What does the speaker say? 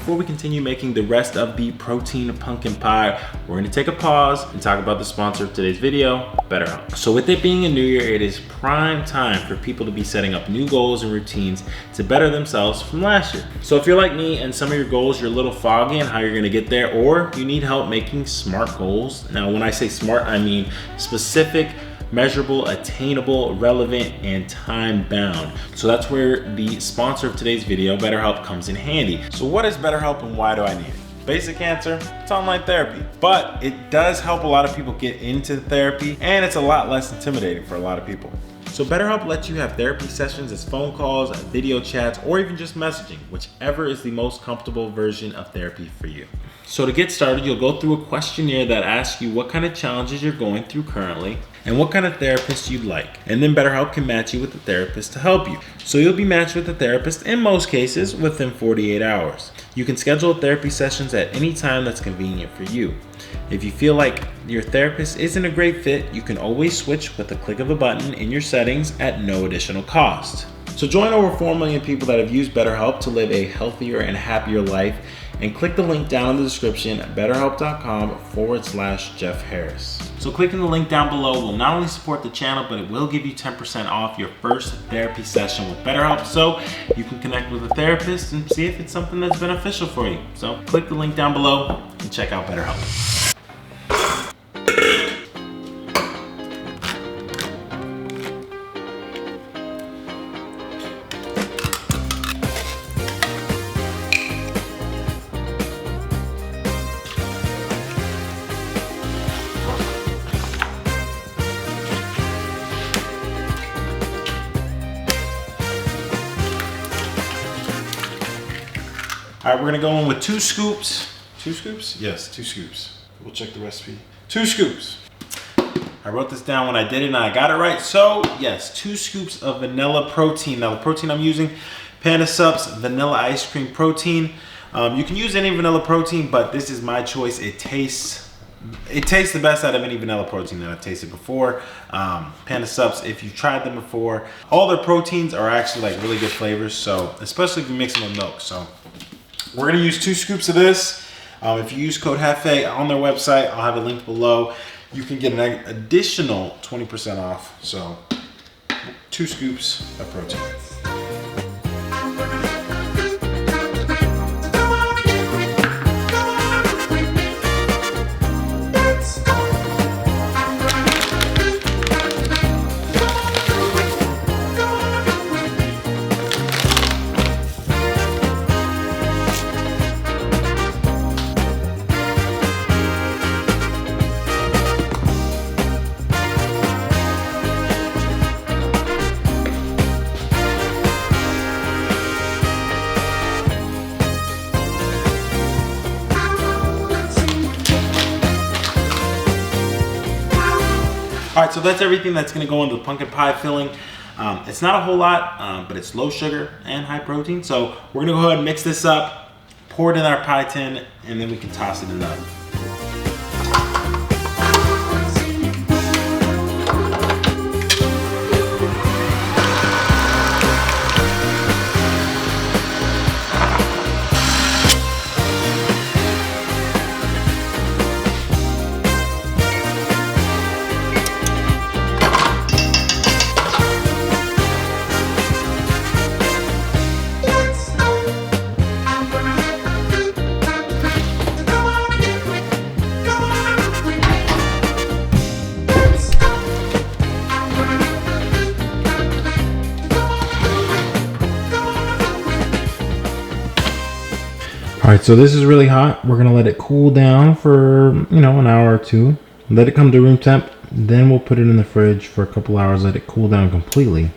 before we continue making the rest of the protein pumpkin pie, we're going to take a pause and talk about the sponsor of today's video, BetterHelp. So with it being a new year, it is prime time for people to be setting up new goals and routines to better themselves from last year. So if you're like me and some of your goals, you're a little foggy on how you're going to get there, or you need help making smart goals. Now, when I say smart, I mean specific, measurable, attainable, relevant, and time-bound. So that's where the sponsor of today's video, BetterHelp, comes in handy. So what is BetterHelp and why do I need it? Basic answer, it's online therapy. But it does help a lot of people get into therapy, and it's a lot less intimidating for a lot of people. So BetterHelp lets you have therapy sessions as phone calls, video chats, or even just messaging, whichever is the most comfortable version of therapy for you. So to get started, you'll go through a questionnaire that asks you what kind of challenges you're going through currently and what kind of therapist you'd like. And then BetterHelp can match you with a therapist to help you. So you'll be matched with a therapist in most cases within 48 hours. You can schedule therapy sessions at any time that's convenient for you. If you feel like your therapist isn't a great fit, you can always switch with a click of a button in your settings at no additional cost. So join over 4 million people that have used BetterHelp to live a healthier and happier life, and click the link down in the description at betterhelp.com/Jeff Harris. So clicking the link down below will not only support the channel, but it will give you 10% off your first therapy session with BetterHelp, so you can connect with a therapist and see if it's something that's beneficial for you. So click the link down below and check out BetterHelp. All right, we're gonna go in with 2 scoops. 2 scoops? Yes, 2 scoops. We'll check the recipe. 2 scoops. I wrote this down when I did it and I got it right. So yes, 2 scoops of vanilla protein. Now the protein I'm using, Panda Sup's vanilla ice cream protein. You can use any vanilla protein, but this is my choice. It tastes the best out of any vanilla protein that I've tasted before. Panda Sup's, if you've tried them before, all their proteins are actually like really good flavors. So especially if you mix them with milk. So we're gonna use 2 scoops of this. If you use code Jefe on their website, I'll have a link below. You can get an additional 20% off. So 2 scoops of protein. All right, so that's everything that's gonna go into the pumpkin pie filling. It's not a whole lot, but it's low sugar and high protein. So we're gonna go ahead and mix this up, pour it in our pie tin, and then we can toss it in the oven. All right, so this is really hot. We're gonna let it cool down for, an hour or 2. Let it come to room temp. Then we'll put it in the fridge for a couple hours, let it cool down completely.